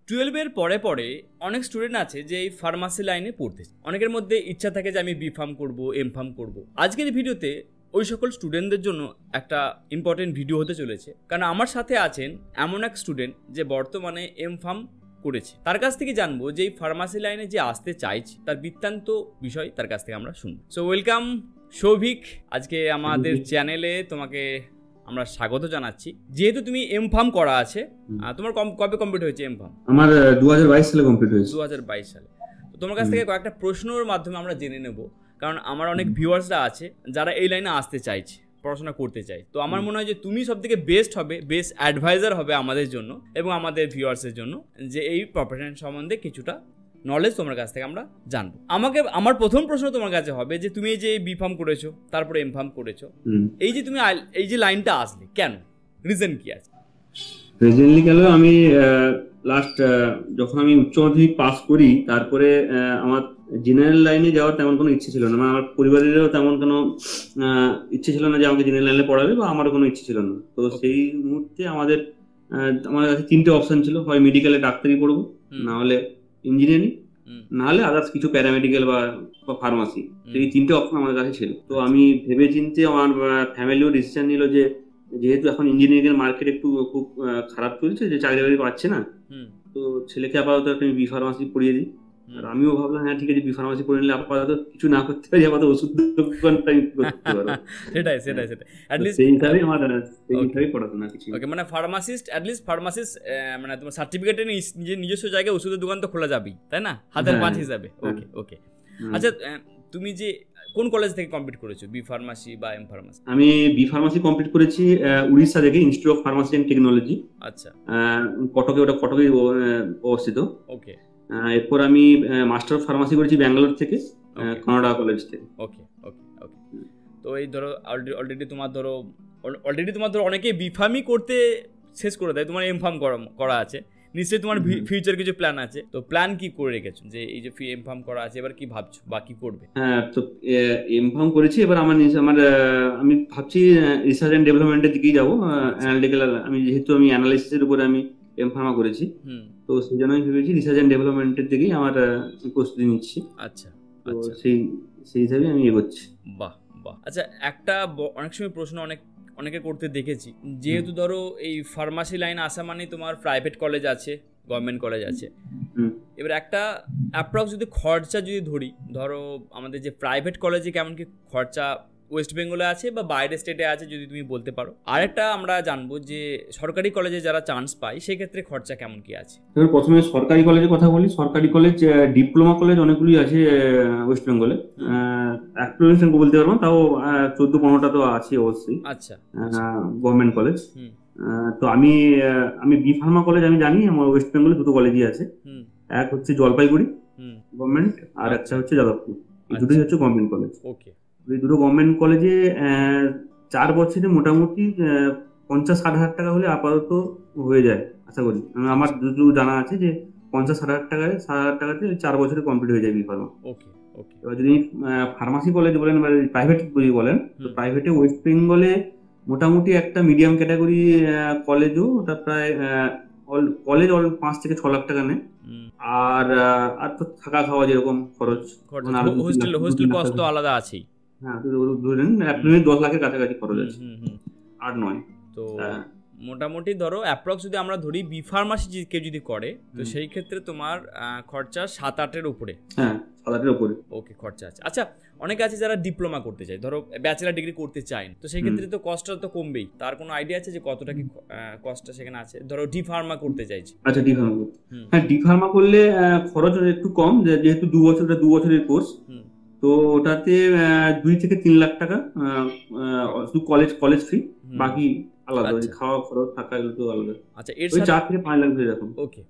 12 এর পরে পরে অনেক স্টুডেন্ট আছে যে এই ফার্মাসি লাইনে পড়তে, অনেকের মধ্যে ইচ্ছা থাকে যে আমি বি ফার্ম করবো, এম ফার্ম করবো। আজকের ভিডিওতে ওই সকল স্টুডেন্টদের জন্য একটা ইম্পর্টেন্ট ভিডিও হতে চলেছে, কারণ আমার সাথে আছেন এমন এক স্টুডেন্ট যে বর্তমানে এম ফার্ম করেছে। তার কাছ থেকে জানবো যে এই ফার্মাসি লাইনে যে আসতে চাইছে তার বৃত্তান্ত বিষয় তার কাছ থেকে আমরা শুনবো। সো ওয়েলকাম সৌভিক, আজকে আমাদের চ্যানেলে তোমাকে আমরা স্বাগত জানাচ্ছি। যেহেতু তুমি এম ফার্ম করা আছে, তোমার কবে কমপ্লিট হয়েছে এম ফার্ম? আমার 2022 সালে কমপ্লিট হয়েছে। 2022 সালে। তো তোমার কাছ থেকে কয়েকটা প্রশ্নের মাধ্যমে আমরা জেনে নেব, কারণ আমার অনেক ভিউয়ার্সরা আছে যারা এই লাইনে আসতে চাইছে, পড়াশোনা করতে চাই। তো আমার মনে হয় যে তুমি সবথেকে বেস্ট হবে, বেস্ট অ্যাডভাইজার হবে আমাদের জন্য এবং আমাদের ভিউয়ার্সের জন্য, যে এই প্রফেশন সম্বন্ধে কিছুটা নলেজ তোমার কাছ থেকে আমরা জানবো। আমার প্রথম প্রশ্ন তোমার কাছে হবে যে তুমি এই যে বি ফার্ম করেছো, তারপরে এম ফার্ম করেছো, এই যে তুমি এই যে লাইনটা আসলে কেন, রিজন কি আছে? রিজেন্টলি গেল আমি লাস্ট যখন আমি উচ্চ মাধ্যমিক পাস করি, তারপরে আমার জেনারেল লাইনে যাওয়ার তেমন কোনো ইচ্ছে ছিল না। আমার পরিবারেরও তেমন কোনো ইচ্ছে ছিল না যে আমাকে জেনারেল লাইনে পড়াবে, বা আমারও কোনো ইচ্ছে ছিল না। তো সেই মুহূর্তে আমার কাছে তিনটে অপশন ছিল, হয় মেডিকেলে ডাক্তারি পড়বো, না হলে ইঞ্জিনিয়ারিং, না হলে আদার্স কিছু প্যারামেডিক্যাল বা ফার্মাসি। এই তিনটে অপশন আমার কাছে ছিল। তো আমি ভেবে চিন্তে, আমার ফ্যামিলিও ডিসিশন নিল যে যেহেতু এখন ইঞ্জিনিয়ারিং এর মার্কেট একটু খুব খারাপ চলছে, যে চাকরি বাকরি পাচ্ছে না, তো ছেলেকে আপাতত একটা বি ফার্মাসি পড়িয়ে দিই। আর আমিও ভাবলাম হ্যাঁ ঠিক আছে, বি ফার্মাসি পড়ে নিলে আপাতত কিছু না করতে পারি, আপাতত ওষুধ দোকানটা করতে পারবো। সেটাই অ্যাট লিস্ট সেই হিসাবে আমার সেইভাবেই পড়াশোনা কিছু। ওকে, মানে ফার্মাসিস্ট, অ্যাট লিস্ট ফার্মাসিস্ট, মানে তোমার সার্টিফিকেটে নিজস্ব জায়গায় ওষুধের দোকান তো খোলা যাবেই, তাই না, হাতের পাঁচ হিসাবে। ওকে। আচ্ছা, তুমি যে কোন কলেজ থেকে কমপ্লিট করেছো, বি ফার্মাসি বা এম ফার্মাসি? আমি বি ফার্মাসি কমপ্লিট করেছি উড়িষ্যা থেকে, institute of pharmacy and technology. আচ্ছা, কটকে, ওটা কটকে অবস্থিত। ওকে। এরপর আমি মাস্টার অফ ফার্মাসি করেছি ব্যাঙ্গালোর থেকে, কানাডা কলেজ থেকে। ওকে। তো এই ধরো অলরেডি তোমার ধরো অনেকে বি ফার্মই করতে শেষ করে দেয়, তোমার এম ফার্ম করা আছে, নিশ্চয়ই তোমার ফিউচার কিছু প্ল্যান আছে। তো প্ল্যান কি করে রেখেছো, যে এই যে এম ফার্ম করা আছে, এবার কি ভাবছো বা কি করবে? হ্যাঁ, তো এম ফার্ম করেছি, এবার আমি ভাবছি রিসার্চ এন্ড ডেভেলপমেন্টের দিকেই যাবো। অ্যানালিটিক্যাল, যেহেতু আমি অ্যানালাইসিসের উপরে আমি এম ফার্মা করেছি, তো সেই জন্য আমি ভেবেছি রিসার্চ এন্ড ডেভেলপমেন্টের দিকেই আমার প্রস্তুতি নিচ্ছি। আচ্ছা, তো সেই হিসাবে আমি এগোচ্ছি। বাহ। আচ্ছা, একটা অনেক সময় প্রশ্ন অনেকে করতে দেখেছি, যেহেতু ধরো এই ফার্মাসি লাইন আসা মানে তোমার প্রাইভেট কলেজ আছে, গভর্নমেন্ট কলেজ আছে, এবার একটা অ্যাপ্রক্স যদি খরচা যদি ধরো আমাদের যে প্রাইভেট কলেজে কেমন কি খরচা ওয়েস্ট বেঙ্গলে আছে বা বাইরের স্টেটে আছে, যদি তুমি বলতে পারো। আরেকটা আমরা জানবো যে সরকারি কলেজে যারা চান্স পায় সেক্ষেত্রে খরচা কেমন কি আছে। প্রথমে সরকারি কলেজের কথা বলি। সরকারি কলেজ, ডিপ্লোমা কলেজ অনেকগুলি আছে ওয়েস্ট বেঙ্গলে, বলতে পারবো, তাও 14-15টা তো আছে অবশ্যই। আচ্ছা, গভর্নমেন্ট কলেজ। তো আমি বি ফার্মা কলেজ আমি জানি, আমার ওয়েস্ট বেঙ্গলে দুটো কলেজই আছে। এক হচ্ছে জলপাইগুড়ি গভর্নমেন্ট, আর একটা হচ্ছে যাদবপুর। এই দুটোই হচ্ছে গভর্নমেন্ট কলেজ। ওকে। এই দুটো গভর্নমেন্ট কলেজে 4 বছরে মোটামুটি 50-60 হাজার টাকা হলে আপাতত হয়ে যায় আশা করি। আমার যতটুকু জানা আছে যে 50-60 হাজার টাকাতে 4 বছরে কমপ্লিট হয়ে যায় বি ফার্মা। ওকে। এবার যদি ফার্মাসি কলেজ বলেন বা প্রাইভেট যদি বলেন, তো প্রাইভেটে ওয়েস্ট বেঙ্গলে মোটামুটি একটা মিডিয়াম ক্যাটাগরি কলেজও ওটা প্রায় কলেজ 5 থেকে 6 লাখ টাকা নেয়। আর তো থাকা খাওয়া যেরকম খরচ, হোস্টেল কস্ট তো আলাদা আছেই। হ্যাঁ, ধরেন 10 লাখের কাছাকাছি খরচ আছে, আর নয়। তো মোটামুটি ধরো অ্যাপ্রক্স যদি আমরা ধরি বি ফার্মাসি কেউ যদি করে, তো সেই ক্ষেত্রে তোমার খরচা 7-8-এর উপরে। হ্যাঁ, 7-8-এর উপরে। ওকে, খরচা আছে। আচ্ছা, অনেকে আছে যারা ডিপ্লোমা করতে চায়, ধরো ব্যাচেলার ডিগ্রি করতে চায়, তো সেই ক্ষেত্রে তো কস্টটা তো কমবেই। তার কোনো আইডিয়া আছে যে কতটা কি কস্টটা সেখানে আছে? ধরো ডি ফার্মা করতে চাইছে। আচ্ছা, ডি ফার্মা। হ্যাঁ, ডি ফার্মা করলে খরচ একটু কম, যেহেতু 2 বছরের কোর্স, তো ওটাতে 2 থেকে 3 লাখ টাকা শুধু কলেজ ফি, বাকি আলাদা। খাওয়া খরচ, থাকা, এগুলো তো আলাদা। আচ্ছা, এর সাথে 4 থেকে 5 লাখ ধরে রাখুন।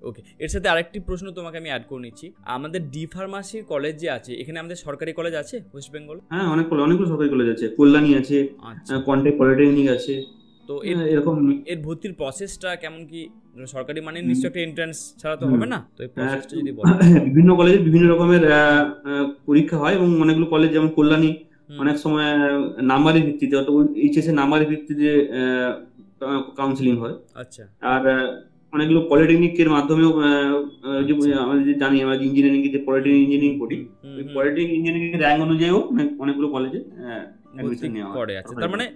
ওকে। এর সাথে আরেকটি প্রশ্ন তোমাকে আমি অ্যাড করে নিচ্ছি। আমাদের ডি ফার্মাসি কলেজ যে আছে, এখানে আমাদের সরকারি কলেজ আছে ওয়েস্ট বেঙ্গল? হ্যাঁ, অনেকগুলো সরকারি কলেজ আছে। কল্যাণী আছে, কন্টেক্ট পলিটেকনিক আছে। তো এরকম এর ভর্তির প্রসেসটা কেমন কি? সরকারি মানে নিশ্চয়ই একটা এন্ট্রান্স ছাড়া তো হবে না, তো এই প্রসেসটা যদি বলো। বিভিন্ন কলেজে বিভিন্ন রকমের পরীক্ষা হয়, এবং অনেকগুলো কলেজ যেমন কল্যাণী অনেক সময় নাম্বারের ভিত্তিতে, অর্থাৎ এইচএস এর নাম্বারের ভিত্তিতে কাউন্সিলিং হয়। আচ্ছা। আর অনেকগুলো পলিটেকনিকের মাধ্যমেও যে আমরা যে জানি, আমরা ইঞ্জিনিয়ারিং যে পলিটেকনিক ইঞ্জিনিয়ারিং পড়ি, ওই পলিটেকনিক ইঞ্জিনিয়ারিং র্যাঙ্ক অনুযায়ীও অনেকগুলো কলেজে অ্যাডমিশন নেওয়া করে আছে। তার মানে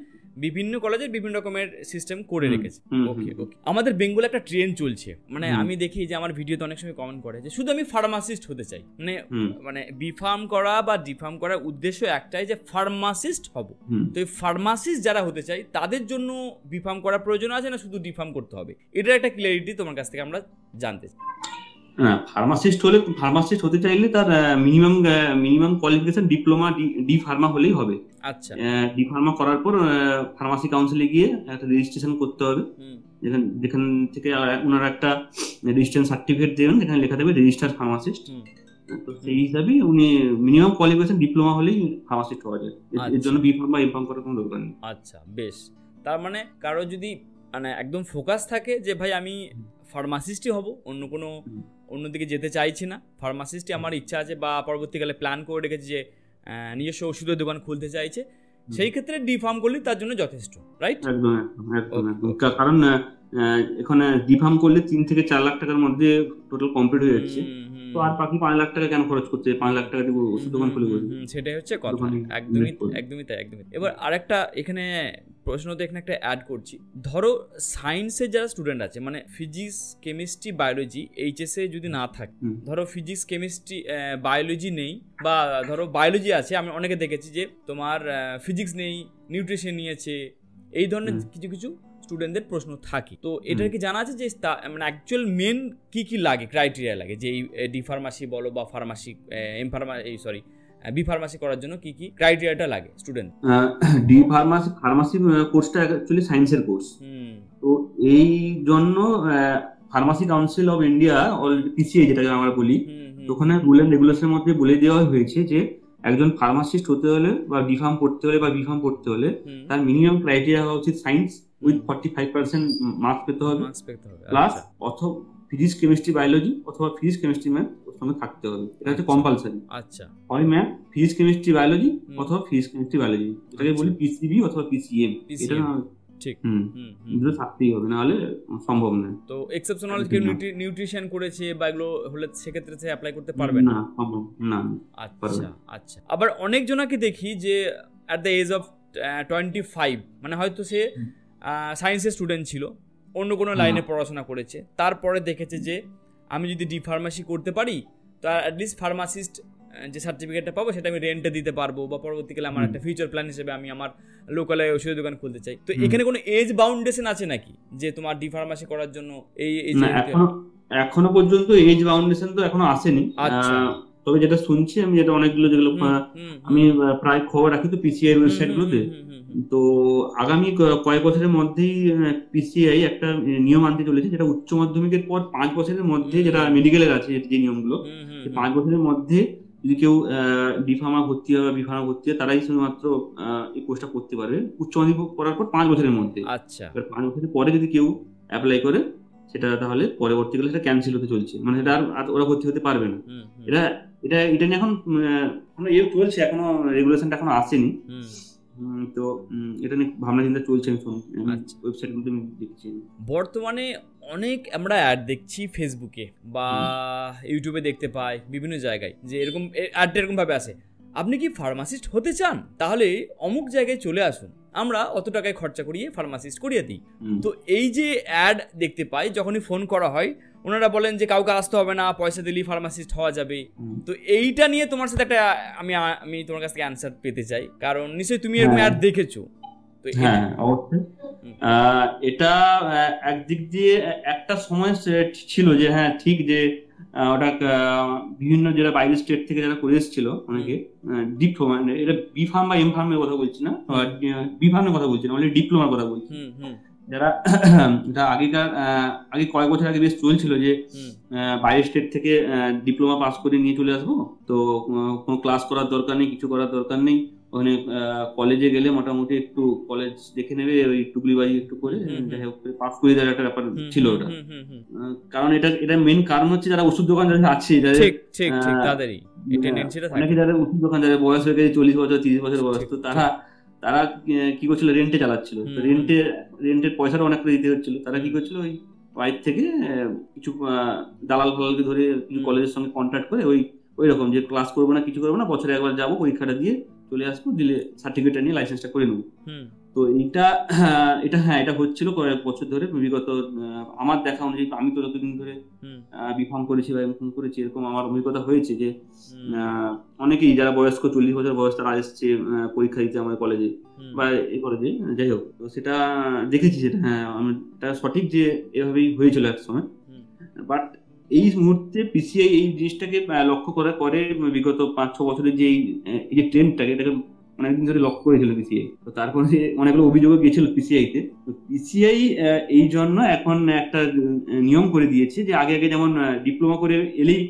বিভিন্ন কলেজের বিভিন্ন রকমের সিস্টেম করে রেখেছে। ওকে ওকে। আমাদের বেঙ্গলে একটা ট্রেন্ড চলছে, মানে আমি দেখি যে আমার ভিডিওতে অনেক সময় কমেন্ট করে যে শুধু আমি ফার্মাসিস্ট হতে চাই, মানে বি ফার্ম করা বা ডি ফার্ম করার উদ্দেশ্য একটাই যে ফার্মাসিস্ট হব। তো এই ফার্মাসিস্ট যারা হতে চাই তাদের জন্য বি ফার্ম করার প্রয়োজন আছে না শুধু ডি ফার্ম করতে হবে? এটার একটা ক্লিয়ারিটি তোমার কাছ থেকে আমরা জানতে চাই। ফার্মাসিস্ট হতে চাইলে তার minimum qualification diploma D Pharma হলেই হবে। আচ্ছা, ডি ফার্মা করার পর ফার্মাসি কাউন্সিলে গিয়ে একটা রেজিস্ট্রেশন করতে হবে, যেখান থেকে ওনারা একটা রেজিস্ট্রেশন সার্টিফিকেট দেবেন, যেখানে লেখা দেবে রেজিস্টার্ড ফার্মাসিস্ট। তো সেই হিসাবে উনি মিনিমাম কোয়ালিফিকেশন ডিপ্লোমা হলেই ফার্মাসিস্ট হওয়া যায়, এর জন্য বি ফার্ম বা এম ফার্ম করার কোনো দরকার নেই। আচ্ছা বেশ। তার মানে কারো যদি মানে একদম ফোকাস থাকে যে ভাই আমি ফার্মাসিস্টই হব, অন্যদিকে যেতে চাইছি না, ফার্মাসিস্টই আমার ইচ্ছা আছে, বা পরবর্তীকালে প্ল্যান করে রেখেছে যে নিজস্ব ওষুধের দোকান খুলতে চাইছে, সেই ক্ষেত্রে ডি ফার্ম করলেই তার জন্য যথেষ্ট, রাইট? একদম। কারণ এখানে ডি ফার্ম করলে 3 থেকে 4 লাখ টাকার মধ্যে টোটাল কমপ্লিট হয়ে যাচ্ছে, তো আর বাকি 5 লাখ টাকা কেন খরচ করতে? 5 লাখ টাকা দিব ওষুধ দোকান খুলে বসে, সেটাই হচ্ছে কথা। একদমই তাই। এবার আরেকটা এখানে প্রশ্নতে এখানে একটা অ্যাড করছি, ধরো সায়েন্সের যারা স্টুডেন্ট আছে, মানে ফিজিক্স কেমিস্ট্রি বায়োলজি এইচএসএ যদি না থাকে, ধরো ফিজিক্স কেমিস্ট্রি বায়োলজি নেই, বা ধরো বায়োলজি আছে, আমি অনেকে দেখেছি যে তোমার ফিজিক্স নেই, নিউট্রিশন নিয়েছে, এই ধরনের কিছু স্টুডেন্টদের প্রশ্ন থাকে। তো এটার কি জানা আছে যে মানে অ্যাকচুয়াল মেন কি লাগে, ক্রাইটেরিয়া লাগে যে এই ডি ফার্মাসি বলো বা ফার্মাসি বি ফার্মাসি করার জন্য কি ক্রাইটেরিয়াটা লাগে স্টুডেন্ট? ডি ফার্মাসি কোর্সটা অ্যাকচুয়ালি সায়েন্সের কোর্স, তো এই জন্য pharmacy council of India already PCI যেটাকে আমরা বলি, ওখানে রুল এন্ড রেগুলেশনের মধ্যে বলে দেওয়া হয়েছে যে একজন ফার্মাসিস্ট হতে হলে বা ডি ফার্ম পড়তে হলে বা বি ফার্ম পড়তে হলে তার মিনিমাম ক্রাইটেরিয়া হওয়া উচিত সায়েন্স উইথ 45% মার্কস পেতে হবে, প্লাস অথবা ফিজিক্স কেমিস্ট্রি বায়োলজি অথবা ফিজিক্স কেমিস্ট্রি ম্যাথ ওর সঙ্গে থাকতে হবে। এটা হচ্ছে কম্পালসারি। আচ্ছা, হয় ম্যাথ, ফিজিক্স কেমিস্ট্রি বায়োলজি অথবা ফিজিক্স কেমিস্ট্রি বায়োলজি, এটাকে বলি পিসিবি অথবা পিসিএম। এটা ঠিক, এগুলো থাকতেই হবে, না হলে সম্ভব নয়। তো এক্সেপশনাল কেউ নিউট্রিশন করেছে বা এগুলো হলে সেক্ষেত্রে সে অ্যাপ্লাই করতে পারবে না? সম্ভব না। আচ্ছা। আবার অনেক জনাকে দেখি যে অ্যাট দ্য এজ অফ 25, মানে হয়তো সে সায়েন্সের স্টুডেন্ট ছিল, অন্য কোনো লাইনে পড়াশোনা করেছে, তারপরে দেখেছে যে আমি যদি ডি ফার্মাসি করতে পারি তো অ্যাটলিস্ট ফার্মাসিস্ট যে সার্টিফিকেটটা পাবো সেটা আমি রেন্টে দিতে পারবো, বা পরবর্তীকালে আমার একটা ফিউচার প্ল্যান হিসেবে আমি আমার লোকালে ওষুধের দোকান খুলতে চাই। তো এখানে কোনো এজ বাউন্ডেশন আছে নাকি যে তোমার ডি ফার্মাসি করার জন্য এই এখনো পর্যন্ত এজ বাউন্ডেশন তো এখনো আসেনি। তবে যেটা শুনছি আমি, যেটা অনেকগুলো যেগুলো আমি প্রায় খবর রাখি তো পিসিআই ওয়েবসাইট গুলোতে, তো আগামী কয়েক বছরের মধ্যেই পিসিআই একটা নিয়ম আনতে চলেছে, যেটা উচ্চ মাধ্যমিকের পর 5 বছরের মধ্যে, যেটা মেডিকেলের আছে যে নিয়মগুলো, 5 বছরের মধ্যে যদি কেউ ডি ফার্মা ভর্তি হয় বা বি ফার্মা ভর্তি হয়, তারাই শুধুমাত্র এই কোর্সটা করতে পারবে উচ্চ মাধ্যমিক করার পর 5 বছরের মধ্যে। আচ্ছা, 5 বছরের পরে যদি কেউ অ্যাপ্লাই করে সেটা তাহলে পরবর্তীকালে সেটা ক্যান্সেল হতে চলছে, মানে সেটা আর ওরা ভর্তি হতে পারবে না। এটা নিয়ে এখন চলছে, এখনো রেগুলেশনটা এখনো আসেনি, তো এটা নিয়ে ভাবনা চিন্তা চলছে। আমি ওয়েবসাইট গুলোতে দেখছি বর্তমানে অনেক আমরা অ্যাড দেখছি ফেসবুকে বা ইউটিউবে দেখতে পাই বিভিন্ন জায়গায়, যে এরকম অ্যাডটা এরকম ভাবে আসে, আপনি কি ফার্মাসিস্ট হতে চান তাহলে অমুক জায়গায় চলে আসুন, আমরা অত টাকায় খরচা করিয়ে ফার্মাসিস্ট করিয়ে দিই। তো এই যে অ্যাড দেখতে পাই, যখনই ফোন করা হয় ওনারা বলেন যে কাউকে আসতে হবে না, পয়সা দিলেই ফার্মাসিস্ট হওয়া যাবে। তো এইটা নিয়ে তোমার সাথে একটা আমি তোমার কাছ থেকে অ্যান্সার পেতে চাই, কারণ নিশ্চয়ই তুমি এরকম অ্যাড দেখেছো। হ্যাঁ, অবশ্যই। এটা একদিক দিয়ে একটা সময় ছিল যে হ্যাঁ ঠিক, যে ওটা বিভিন্ন যারা বাইরের স্টেট থেকে যারা করে এসেছিল অনেকে ডিপ্লোমা, এটা বি ফার্ম বা এম ফার্মের কথা বলছি না, বি ফার্মের কথা বলছি না, মানে ডিপ্লোমার কথা বলছি, যারা আগে কয়েক বছর আগে বেশ চলছিল যে বাইরের স্টেট থেকে ডিপ্লোমা পাস করে নিয়ে চলে আসবো, তো কোনো ক্লাস করার দরকার নেই, কিছু করার দরকার নেই, ওখানে কলেজে গেলে মোটামুটি একটু কলেজ দেখে নেবে, ওই টুকলিবাজি একটু করে যাই হোক পাস করে দেওয়ার একটা ব্যাপার ছিল ওটা। কারণ এটা মেন কারণ হচ্ছে যারা ওষুধ দোকান যারা আছে, অনেকে যাদের ওষুধ দোকান, যাদের বয়স হয়ে গেছে 40 বছর 30 বছর বয়স, তো তারা কি করছিল, রেন্টে চালাচ্ছিল, তো রেন্টের পয়সাটা অনেক করে দিতে হচ্ছিল, তারা কি করছিল, ওই বাইরে থেকে কিছু দালাল ফালালকে ধরে কিছু কলেজের সঙ্গে কন্ট্যাক্ট করে ওই রকম যে ক্লাস করবো না, কিছু করবো না, বছরে একবার যাবো, পরীক্ষাটা দিয়ে চলে আসবো, দিলে সার্টিফিকেটটা নিয়ে লাইসেন্সটা করে নেবো। তো এটা হচ্ছিল কয়েক বছর ধরে, বিগত আমার দেখা অনুযায়ী। আমি তো যতদিন ধরে বিফার্ম করেছি বা এমফার্ম করেছি, এরকম আমার অভিজ্ঞতা হয়েছে যে অনেকেই যারা বয়স্ক 40 বছর বয়স তারা এসছে পরীক্ষা দিতে আমার কলেজে বা এই কলেজে, যাই হোক। তো সেটা দেখেছি, সেটা এটা সঠিক যে এভাবেই হয়েছিল এক সময়। বাট এই মুহূর্তে পিসিআই এই জিনিসটাকে লক্ষ্য করে বিগত 5-6 বছরের যে এই যে ট্রেন্ডটাকে, এটাকে অনেকদিন ধরে লক্ষ্য করেছিল পিসিআই। তো তারপরে অনেকগুলো অভিযোগ গিয়েছিল পিসিআই-তে। তো পিসিআই এই জন্য এখন একটা নিয়ম করে দিয়েছে যে আগে যেমন ডিপ্লোমা করে এলেই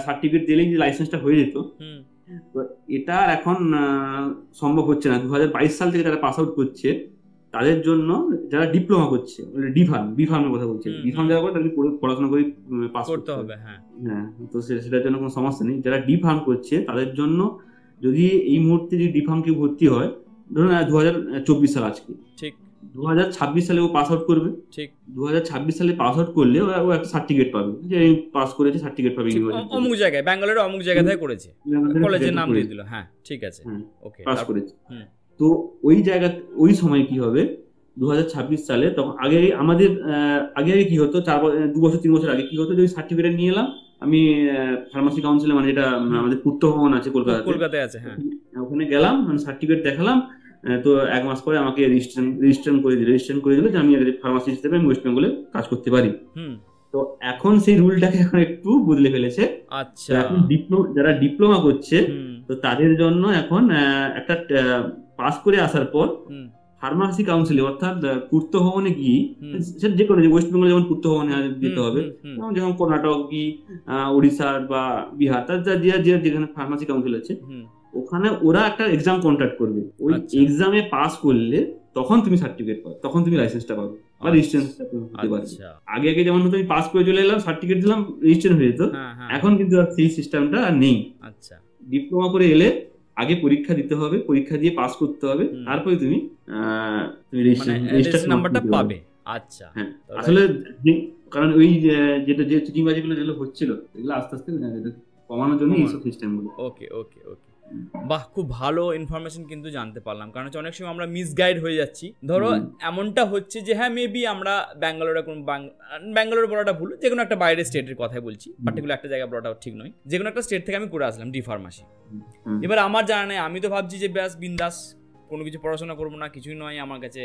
সার্টিফিকেট দিলেই যে লাইসেন্সটা হয়ে যেত, তো এটা এখন সম্ভব হচ্ছে না। 2022 সাল থেকে যারা পাস আউট করছে তাদের জন্য, যারা ডিপ্লোমা করছে, বিফার্মের কথা বলছে, বিফার্ম যারা করে তাদেরকে পড়াশোনা করে পাস করতে হবে। হ্যাঁ, তো সেটার জন্য কোনো সমস্যা নেই। যারা ডিফার্ম করছে তাদের জন্য, যদি এই মুহূর্তে যদি ডিফার্ম কেউ ভর্তি হয়, ধরুন 2024 সাল আজকে, ঠিক 2026 সালে ও পাস আউট করবে, ঠিক 2026 সালে পাস আউট করলে ও একটা সার্টিফিকেট পাবে যে পাস করেছে, সার্টিফিকেট পাবে অমুক জায়গায়, ব্যাঙ্গালোরে অমুক জায়গা থেকে করেছে, কলেজের নাম দিয়ে দিল, হ্যাঁ ঠিক আছে, ওকে পাস করেছে। তো ওই সময় কি হবে 2026 সালে, তখন আগে কি হতো, 2 বছর 3 বছর আগে কি হতো, যদি সার্টিফিকেট নিয়ে এলাম আমি ফার্মাসি কাউন্সিলে, মানে যেটা আমাদের পূর্ত ভবন আছে কলকাতায় আছে, হ্যাঁ, ওখানে গেলাম, মানে সার্টিফিকেট দেখালাম, তো 1 মাস পরে আমাকে রেজিস্ট্রেশন করে দিল যে আমি ফার্মাসি হিসেবে ওয়েস্ট বেঙ্গলে কাজ করতে পারি। তো এখন সেই রুলটাকে এখন একটু বদলে ফেলেছে। আচ্ছা, এখন যারা ডিপ্লোমা করছে তো তাদের জন্য এখন একটা পাস করে আসার পর ফার্মাসি কাউন্সিলে, অর্থাৎ পূর্ত ভবনে গিয়ে, যে কোনো ওয়েস্ট বেঙ্গলে যেমন পূর্ত ভবনে যেতে হবে, যেমন কর্ণাটক কি উড়িষ্যা বা বিহার, তার যেখানে ফার্মাসি কাউন্সিল আছে, ওখানে ওরা একটা এক্সাম কন্ডাক্ট করবে। ওই এক্সামে পাস করলে তখন তুমি সার্টিফিকেট পাবে, তখন তুমি লাইসেন্সটা পাবে বা রেজিস্ট্রেশনটা করতে পারবে। আগে যেমন তুমি পাস করে চলে এলাম, সার্টিফিকেট দিলাম, রেজিস্ট্রেশন হয়ে যেত, এখন কিন্তু সেই সিস্টেমটা আর নেই। আচ্ছা, ডিপ্লোমা করে এলে আগে পরীক্ষা দিতে হবে, পরীক্ষা দিয়ে পাস করতে হবে, তারপরে তুমি রেজিস্ট্রেশন নাম্বারটা পাবে। আচ্ছা, হ্যাঁ, আসলে কারণ ওই যেটা যে চিটিংবাজিগুলো যেগুলো হচ্ছিল, এগুলো আস্তে আস্তে কমানোর জন্য এইসব সিস্টেমগুলো। ওকে ওকে ওকে, বাহ, খুব ভালো ইনফরমেশন কিন্তু জানতে পারলাম। কারণ হচ্ছে অনেক সময় আমরা মিসগাইড হয়ে যাচ্ছি। ধরো এমনটা হচ্ছে যে হ্যাঁ মেবি আমরা ব্যাঙ্গালোরে ব্যাঙ্গালোর বলাটা ভুল, যে কোনো একটা বাইরের স্টেটের কথাই বলছি, পার্টিকুলার একটা জায়গা বলাটাও ঠিক নয়, যে কোনো একটা স্টেট থেকে আমি করে আসলাম ডি ফার্মাসি। এবার আমার জানা নেই, আমি তো ভাবছি যে ব্যাস বিন্দাস, কোনো কিছু পড়াশোনা করবো না, কিছুই নয় আমার কাছে,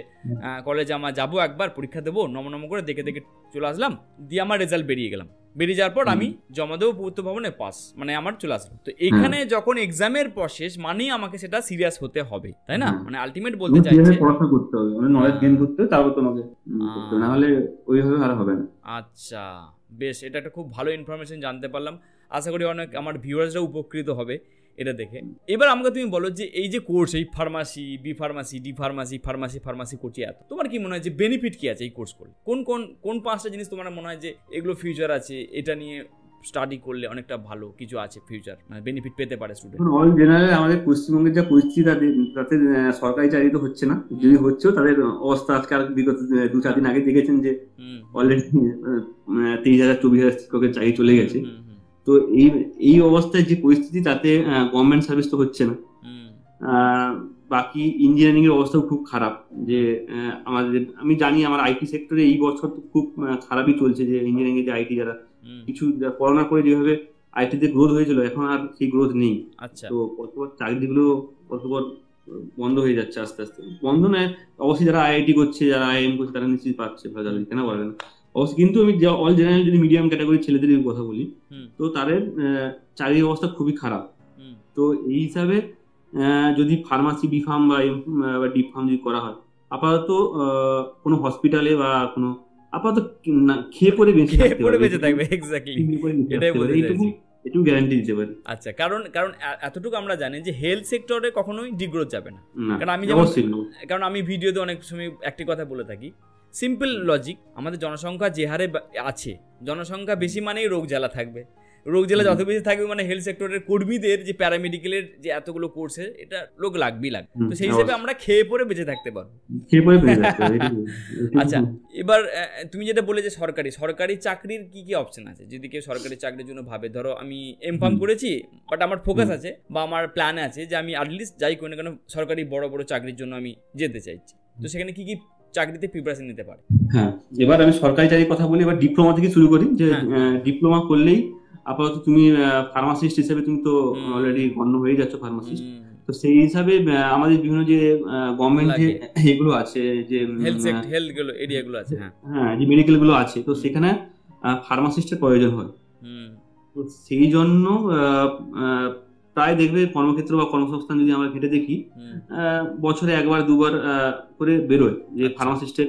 কলেজে আমার যাবো, একবার পরীক্ষা দেবো, নম করে দেখে চলে আসলাম, দিয়ে আমার রেজাল্ট বেরিয়ে যাওয়ার পর আমি জমা দেবো পূর্ত ভবনে, পাস, মানে আমার চলে আসলো। তো এখানে যখন এক্সামের প্রসেস, মানেই আমাকে সেটা সিরিয়াস হতে হবে, তাই না? মানে আলটিমেট বলতে চাইছে পড়াশোনা করতে হবে, মানে নলেজ গেইন করতে হবে, তারপর তোমাকে না হলে ওইভাবে আর হবে না। আচ্ছা, বেশ, এটা একটা খুব ভালো ইনফরমেশন জানতে পারলাম। আশা করি অনেক আমার ভিউয়ার্সরা উপকৃত হবে এটা দেখে। এবার আমাকে তুমি বলো যে এই যে কোর্স, এই pharmacy, B pharmacy, D pharmacy, pharmacy করছি, এত তোমার কি মনে হয় যে বেনিফিট কি আছে এই কোর্স করলে? কোন 5টা জিনিস তোমার মনে হয় যে এগুলো ফিউচার আছে, এটা নিয়ে স্টাডি করলে অনেকটা ভালো কিছু আছে, ফিউচার মানে বেনিফিট পেতে পারে স্টুডেন্ট? অল জেনারেল আমাদের পশ্চিমবঙ্গের যা পরিস্থিতি, তাতে সরকারি চাকরি তো হচ্ছে না, যদি হচ্ছেও তাদের অবস্থা আজকাল বিগত 2-4 দিন আগে দেখেছেন যে অলরেডি 23,000-24,000 শিক্ষকের চাকরি চলে গেছে। তো এই অবস্থায় যে পরিস্থিতি, তাতে গভর্নমেন্ট সার্ভিস তো হচ্ছে না। বাকি ইঞ্জিনিয়ারিং এর অবস্থাও খুব খারাপ, যে আমি জানি আমার আইটি সেক্টরে এই বছর তো খুব খারাপই চলছে, যে ইঞ্জিনিয়ারিং এর যে আইটি যারা কিছু করোনা করে যেভাবে আইটিতে গ্রোথ হয়েছিল, এখন আর সেই গ্রোথ নেই। তো কতবার চাকরিগুলো বন্ধ হয়ে যাচ্ছে আস্তে আস্তে। বন্ধ নয়, অবশ্যই যারা আইআইটি করছে, যারা আইএম করছে, তারা নিশ্চিত পাচ্ছে ভালো চাকরি, কেন পারবে না? অবশ্যই, কিন্তু আমি অল জেনারেল যদি মিডিয়াম ক্যাটাগরির ছেলেদের কথা বলি, তো তাদের চাকরির অবস্থা খুবই খারাপ। তো এই হিসাবে যদি ফার্মাসি, বি ফার্ম বা ডি ফার্ম যদি করা হয়, আপাতত কোনো হসপিটালে বা কোনো আপাতত খেয়ে পড়ে বেঁচে থাকবে। এক্স্যাক্টলি, এটাই বলতে চাইছি, এটুকু গ্যারান্টি দিতে পারি। আচ্ছা, কারণ এতটুকু আমরা জানি যে হেলথ সেক্টরে কখনোই ডিগ্রোথ যাবে না। কারণ আমি ভিডিওতে অনেক সময় একটি কথা বলে থাকি, সিম্পল লজিক, আমাদের জনসংখ্যা যে হারে আছে, জনসংখ্যা বেশি মানেই রোগ জ্বালা থাকবে, রোগ জ্বালা যত বেশি থাকবে মানে হেলথ সেক্টরের কর্মীদের যে প্যারামেডিকেলের যে এতগুলো কোর্সে এটা লোক লাগবেই লাগবে, তো সেই হিসেবে আমরা খেয়ে পরে বেঁচে থাকতে পারবো। আচ্ছা, এবার তুমি যেটা বলে যে সরকারি চাকরির কি কি অপশন আছে, যদি কেউ সরকারি চাকরির জন্য ভাবে, ধরো আমি এমফার্ম করেছি বাট আমার ফোকাস আছে বা আমার প্ল্যান আছে যে আমি অ্যাটলিস্ট যাই কোনো কেন সরকারি বড় বড় চাকরির জন্য আমি যেতে চাইছি, তো সেখানে কি কি চাকরিতে প্রিপারেশন নিতে পারে? হ্যাঁ, এবার আমি সরকারি চাকরির কথা বলি। এবার ডিপ্লোমা থেকে শুরু করি, যে ডিপ্লোমা করলেই আপাতত তুমি ফার্মাসিস্ট হিসেবে তুমি তো অলরেডি গণ্য হয়ে যাচ্ছ ফার্মাসিস্ট, তো সেই হিসাবে আমাদের বিভিন্ন যে গভর্নমেন্ট যে এগুলো আছে, যে হেলথ গুলো এরিয়াগুলো আছে, হ্যাঁ যে মেডিকেল গুলো আছে, তো সেখানে ফার্মাসিস্টের প্রয়োজন হয়। তো সেই জন্য প্রায় দেখবে কর্মক্ষেত্র বা কর্মসংস্থান যদি আমরা ঘেটে দেখি, বছরে একবার দুবার করে বেরোয় যে ফার্মাসিস্টের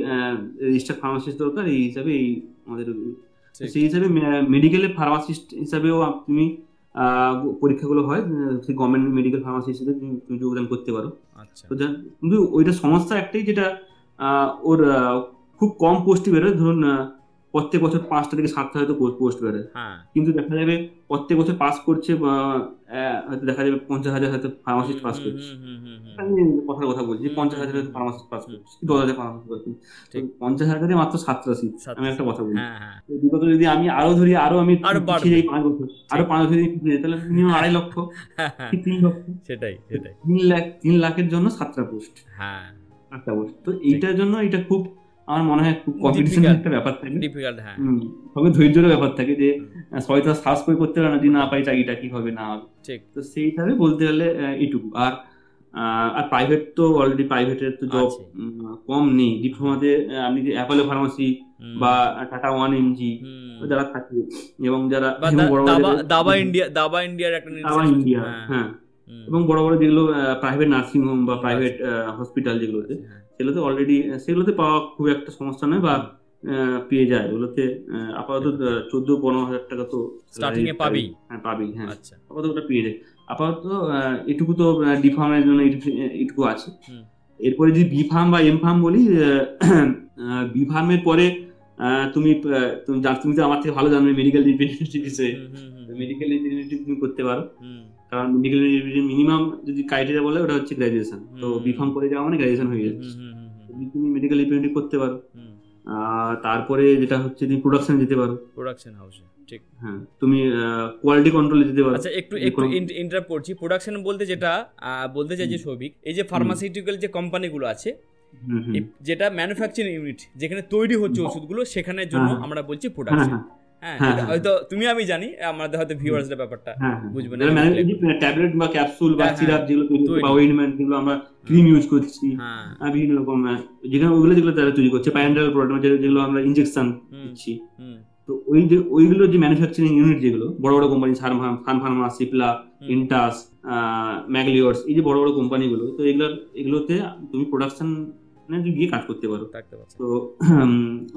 রেজিস্টার্ড ফার্মাসিস্ট দরকার, এই হিসাবে এই আমাদের সেই হিসাবে মেডিকেলের ফার্মাসিস্ট হিসাবেও তুমি পরীক্ষাগুলো হয়, সেই গভর্নমেন্ট মেডিকেল ফার্মাসিস্ট হিসেবে তুমি যোগদান করতে পারো। তো কিন্তু ওইটা সমস্যা একটাই, যেটা ওর খুব কম পোস্টই বেরোয়, ধরুন প্রত্যেক বছর 5টা থেকে 7টা হয়তো পোস্ট বেরোয়, কিন্তু দেখা যাবে প্রত্যেক বছর পাস করছে হয়তো দেখা যাবে 50,000 হয়তো ফার্মাসিস্ট পাস করছে। আমি কথার কথা বলছি, 50,000 হয়তো ফার্মাসিস্ট পাস করছে, 10,000 ফার্মাসিস্ট পাস করছে, 50,000 মাত্র 7টা সিট। আমি একটা কথা বলি, বিগত যদি আমি আরো ধরি, আরো আমি পিছিয়ে যাই 5 বছর, আরো 5 বছর তাহলে মিনিমাম 2.5 লক্ষ কি 3 লক্ষ, সেটাই 3 লাখের জন্য 7টা পোস্ট, 8টা পোস্ট। তো এইটার জন্য এটা খুব আমার মনে হয় খুব কম্পিটিশনের একটা ব্যাপার থাকে, তবে ধৈর্যের ব্যাপার থাকে, যে সবাই তো সাহস করে করতে পারে না যে না পাই চাকরিটা কি হবে না হবে। তো সেই হিসাবে বলতে গেলে এইটুকু। আর প্রাইভেট তো অলরেডি প্রাইভেটের তো জব কম নেই। ডিপ্লোমাতে আপনি যে অ্যাপোলো ফার্মাসি বা টাটা 1mg যারা থাকে, এবং যারা দাবা ইন্ডিয়ার একটা হ্যাঁ, এবং বড় বড় যেগুলো প্রাইভেট নার্সিং হোম বা প্রাইভেট হসপিটাল যেগুলোতে, সেগুলোতে অলরেডি সেগুলোতে পাওয়া খুব একটা সমস্যা নয়, বা পেয়ে যায়। ওগুলোতে আপাতত 14-15,000 টাকা তো স্টার্টিং এ পাবি। হ্যাঁ, আপাতত ওটা পেয়ে যায়। আপাতত এটুকু তো ডি ফার্মের জন্য এটুকু আছে। এরপরে যদি বি ফার্ম বা এম ফার্ম বলি, বি ফার্মের পরে তুমি তো আমার থেকে ভালো জানবে মেডিকেল রিপ্রেজেন্টেটিভ হিসেবে, মেডিকেল রিপ্রেজেন্টেটিভ তুমি করতে পারো, কারণ মেডিকেল রিপ্রেজেন্টেটিভ মিনিমাম যদি ক্রাইটেরিয়া বলে ওটা হচ্ছে গ্রাজুয়েশন। তো বি ফার্ম করে যাওয়া মানে গ্রাজুয়েশন হয়ে যাচ্ছে, তুমি মেডিকেল রিপ্রেজেন্টেটিভ করতে পারো। তারপরে যেটা হচ্ছে তুমি প্রোডাকশন যেতে পারো, প্রোডাকশন হাউসে, ঠিক। হ্যাঁ, তুমি কোয়ালিটি কন্ট্রোলে যেতে পারো। আচ্ছা, একটু ইন্টারাপ্ট করছি। প্রোডাকশন বলতে যেটা বলতে চাই যে সৌভিক, এই যে ফার্মাসিউটিক্যাল যে কোম্পানিগুলো আছে, যেটা ম্যানুফ্যাকচারিং ইউনিট যেখানে তৈরি হচ্ছে ওষুধগুলো, সেখানের জন্য আমরা বলছি প্রোডাকশন। হয়তো তুমি আমি জানি, আমাদের হয়তো ভিউয়ার্সদের ব্যাপারটা বুঝবে না। ট্যাবলেট বা ক্যাপসুল বা সিরাপ যেগুলো বা অয়েন্টমেন্ট যেগুলো আমরা ক্রিম ইউজ করছি, বিভিন্ন রকম যেখানে যেগুলো তারা তৈরি করছে, প্যারান্টাল প্রোডাক্ট যেগুলো আমরা ইনজেকশন দিচ্ছি, তো ওইগুলো যে ম্যানুফ্যাকচারিং ইউনিট যেগুলো বড় বড় কোম্পানি, সান ফার্মা, সিপলা, ইন্টাস, ম্যাগলিওর্স, এই যে বড় বড় কোম্পানিগুলো, তো এগুলোতে তুমি প্রোডাকশন গিয়ে কাজ করতে পারো। তো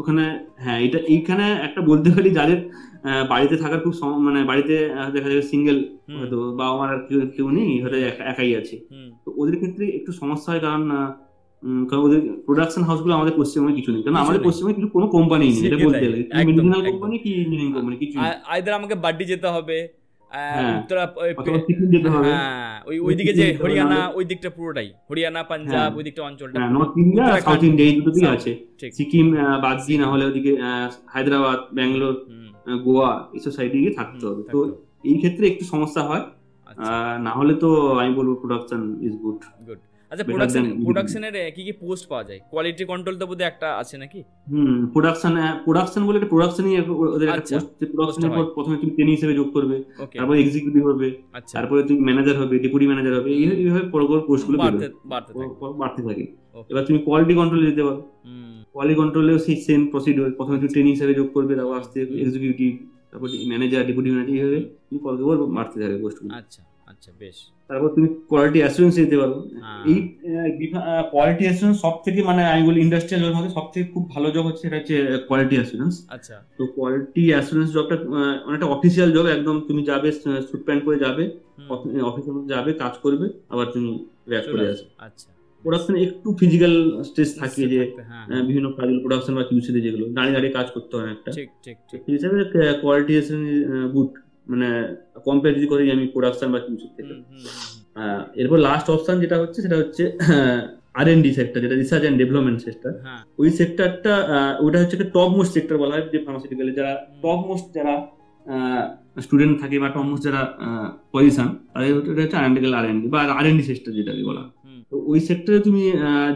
ওখানে হ্যাঁ, এইখানে একটা বলতে পারি, যাদের বাড়িতে থাকার খুব মানে বাড়িতে দেখা যাবে সিঙ্গেল, হয়তো বাবা মার আর কেউ নেই, হয়তো একাই আছে, তো ওদের ক্ষেত্রে একটু সমস্যা হয়, কারণ ওদের প্রোডাকশন হাউসগুলো আমাদের পশ্চিমবঙ্গে কিছু নেই, কারণ আমাদের পশ্চিমবঙ্গে কিছু কোনো কোম্পানি নেই, এটা বলতে গেলে মেডিকেল কোম্পানি কি ইঞ্জিনিয়ারিং কোম্পানি কিছু নেই। আইদার আমাকে বাড্ডি যেতে হবে, ওইদিকে যে হরিয়ানা, ওই দিকটা পুরোটাই হরিয়ানা, পাঞ্জাব, ওই দিকটা অঞ্চলটা, নর্থ ইন্ডিয়া, সাউথ ইন্ডিয়া, এই দুটোই আছে। সিকিম বাদ দিয়ে না হলে ওদিকে হায়দ্রাবাদ, ব্যাঙ্গালোর, গোয়া, এইসব সাইডে গিয়ে থাকতে হবে। তো এই ক্ষেত্রে একটু সমস্যা হয়, না হলে তো আমি বলবো প্রোডাকশন ইজ গুড। আচ্ছা, প্রোডাকশনের কি কি পোস্ট পাওয়া যায়? কোয়ালিটি কন্ট্রোল তো বোধহয় একটা আছে নাকি? প্রোডাকশন বলে একটা প্রোডাকশনই ওদের একটা পোস্ট। প্রোডাকশনের পর প্রথমে তুমি ট্রেনি হিসেবে যোগ করবে, তারপর এক্সিকিউটিভ হবে, তারপরে তুমি ম্যানেজার হবে, ডেপুটি ম্যানেজার হবে, এইভাবে পরপর পোস্টগুলো বাড়তে থাকে। এবার তুমি কোয়ালিটি কন্ট্রোলে যেতে পারো। কোয়ালিটি কন্ট্রোলেও সেই সেম প্রসিডিউর, প্রথমে তুমি ট্রেনি হিসেবে যোগ করবে, তারপর আস্তে এক্সিকিউটিভ, তারপর ম্যানেজার, ডেপুটি ম্যানেজার, এইভাবে তুমি পরপর বাড়তে থাকবে পোস্টগুলো। আচ্ছা, বেশ। তারপর তুমি কোয়ালিটি অ্যাসুরেন্স দিতে পারো। এই কোয়ালিটি অ্যাসুরেন্স সব থেকে, মানে আমি বলি ইন্ডাস্ট্রিয়াল জবের মধ্যে সব থেকে খুব ভালো জব হচ্ছে, এটা হচ্ছে কোয়ালিটি অ্যাসুরেন্স। আচ্ছা, তো কোয়ালিটি অ্যাসুরেন্স জবটা অনেকটা অফিসিয়াল জব, একদম তুমি যাবে, স্যুট প্যান্ট পরে যাবে, অফিসে যাবে, কাজ করবে, আবার তুমি ব্যাক করে আসবে। আচ্ছা, প্রোডাকশনে একটু ফিজিক্যাল স্ট্রেস থাকে, যে বিভিন্ন কাজগুলো প্রোডাকশন বা কিউসিতে যেগুলো দাঁড়িয়ে দাঁড়িয়ে কাজ করতে হয় একটা, ঠিক হিসাবে কোয়ালিটি অ্যাসুরেন্স গুড। মানে কম্পেয়ার যদি করি আমি প্রোডাকশন বা কিছু থেকে। এরপর লাস্ট অপশন যেটা হচ্ছে সেটা হচ্ছে R&D সেক্টর, যেটা রিসার্চ অ্যান্ড ডেভেলপমেন্ট সেক্টর। ওই সেক্টরটা ওটা হচ্ছে টপ মোস্ট সেক্টর বলা হয় যে ফার্মাসিউটিক্যালে যারা টপ মোস্ট যারা স্টুডেন্ট থাকে বা টপ মোস্ট যারা পজিশন, তাদের ওটা হচ্ছে R&D বা R&D সেক্টর যেটাকে বলা। তো ওই সেক্টরে তুমি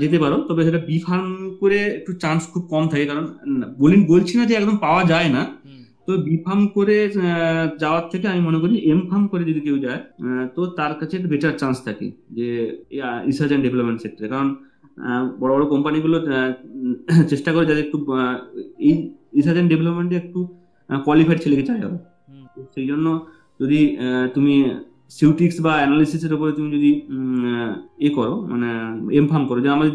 যেতে পারো, তবে সেটা বি ফার্ম করে একটু চান্স খুব কম থাকে, কারণ বলছি না যে একদম পাওয়া যায় না, তো বি ফার্ম করে যাওয়ার থেকে আমি মনে করি এম ফার্ম করে যদি কেউ যায় তো তার কাছে একটু বেটার চান্স থাকে যে রিসার্চ অ্যান্ড ডেভেলপমেন্ট সেক্টরে। কারণ বড় বড় কোম্পানিগুলো চেষ্টা করে যাতে একটু এই রিসার্চ অ্যান্ড ডেভেলপমেন্টে একটু কোয়ালিফাইড ছেলেকে চাই হবে। সেই জন্য যদি তুমি সিউটিক্স বা অ্যানালিসিসের উপরে তুমি যদি করো, মানে এম ফার্ম করো, যে আমাদের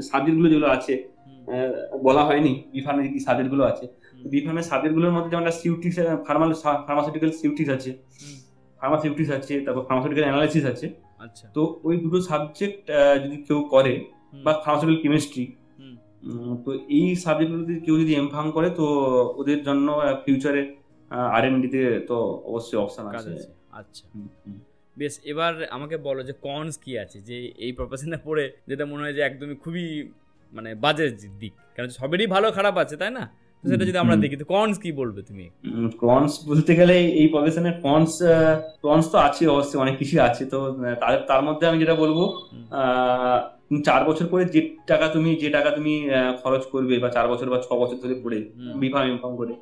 সাবজেক্টগুলো যেগুলো আছে বলা হয়নি বি ফার্মে কি সাবজেক্টগুলো আছে, বি ফার্মের সাবজেক্টগুলোর মধ্যে যেমন সিউটিক্স, ফার্মাসিউটিক্যাল সিউটিক্স আছে, তারপর ফার্মাসিউটিক্যাল অ্যানালাইসিস আছে। তো ওই দুটো সাবজেক্ট যদি কেউ করে, বা ফার্মাসিউটিক্যাল কেমিস্ট্রি, তো এই সাবজেক্টগুলো কেউ যদি এম ফার্ম করে তো ওদের জন্য ফিউচারে R&D তে তো অবশ্যই অপশন আছে। আচ্ছা, বেশ। এবার আমাকে বলো যে কনস কি আছে, যে এই প্রফেশনে পড়ে যেটা মনে হয় যে একদমই খুবই মানে বাজে দিক, কারণ সবেরই ভালো খারাপ আছে, তাই না? তো সেটা যদি আমরা দেখি তো কনস কি বলবে তুমি? কনস বলতে গেলে এই প্রফেশনের কনস তো আছে, অবশ্যই অনেক কিছু আছে। তো তার মধ্যে আমি যেটা বলবো, 4 বছর পরে যে টাকা তুমি খরচ করবে, বা 4 বছর বা 6 বছর ধরে পড়ে বিফার্ম এমফার্ম করে,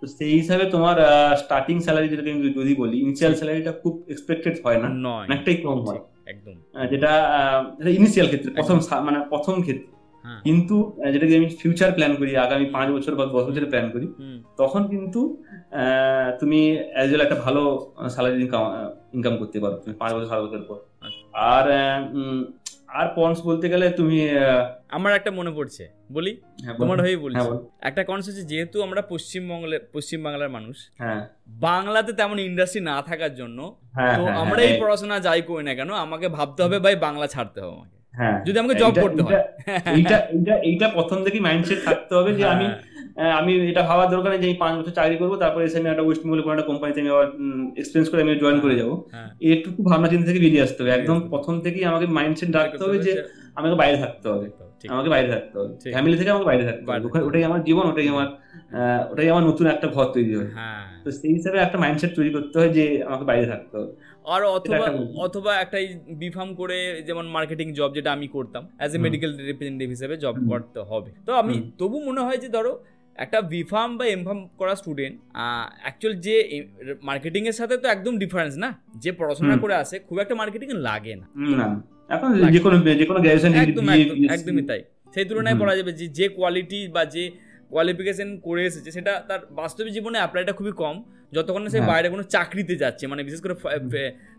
তো সেই হিসাবে তোমার স্টার্টিং স্যালারি যেটাকে আমি যদি বলি, ইনিশিয়াল স্যালারিটা খুব এক্সপেক্টেড হয় না, অনেকটাই কম হয় একদম, যেটা ইনিশিয়াল ক্ষেত্রে প্রথম ক্ষেত্রে। কিন্তু যেটাকে আমি ফিউচার প্ল্যান করি, আগামী 5 বছর বা 10 বছরের প্ল্যান করি, তখন কিন্তু তুমি অ্যাজ ওয়েল একটা ভালো স্যালারি ইনকাম করতে পারো তুমি 5 বছর 7 বছর পর। আর কনস বলতে গেলে তুমি আমার একটা মনে পড়ছে, বলি তোমার হয়ে বলছি। একটা কনস হচ্ছে, যেহেতু আমরা পশ্চিম বাংলার মানুষ, বাংলাতে তেমন ইন্ডাস্ট্রি না থাকার জন্য, তো আমরা এই পড়াশোনা যাই করি না কেন, আমাকে ভাবতে হবে ভাই বাংলা ছাড়তে হবে আমাকে, যদি আমাকে জব করতে হয়। এইটা প্রথম থেকেই মাইন্ডসেট থাকতে হবে যে আমি এটা ভাবার দরকার নেই যে আমি 5 বছর চাকরি করবো, তারপরে এসে আমি একটা ওয়েস্ট বেঙ্গলের কোনো একটা কোম্পানিতে আমি আবার এক্সপেরিয়েন্স করে আমি জয়েন করে যাবো। এইটুকু ভাবনা চিন্তা থেকে বেরিয়ে আসতে হবে। একদম প্রথম থেকেই আমাকে মাইন্ডসেট রাখতে হবে যে আমাকে বাইরে থাকতে হবে, ফ্যামিলি থেকে আমাকে বাইরে থাকতে হবে। ওটাই আমার জীবন, ওটাই আমার নতুন একটা ঘর তৈরি হবে। তো সেই হিসাবে একটা মাইন্ডসেট তৈরি করতে হয় যে আমাকে বাইরে থাকতে হবে। আর অথবা একটা বিফার্ম করে, যেমন মার্কেটিং জব যেটা আমি করতাম অ্যাজ এ মেডিকেল রিপ্রেজেন্টেটিভ হিসেবে জব করতে হবে। তো আমি তবু মনে হয় যে ধরো একটা বিফার্ম বা এমফার্ম করা স্টুডেন্ট অ্যাকচুয়াল যে মার্কেটিং এর সাথে তো একদম ডিফারেন্স না, যে পড়াশোনা করে আসে খুব একটা মার্কেটিং লাগে না এখন যে কোনো গ্র্যাজুয়েশন একদমই তাই। সেই তুলনায় বলা যাবে যে কোয়ালিটি বা যে কোয়ালিফিকেশন করে এসেছে সেটা তার বাস্তবিক জীবনে অ্যাপ্লাইটা খুবই কম, যতক্ষণ সে বাইরে কোনো চাকরিতে যাচ্ছে, মানে বিশেষ করে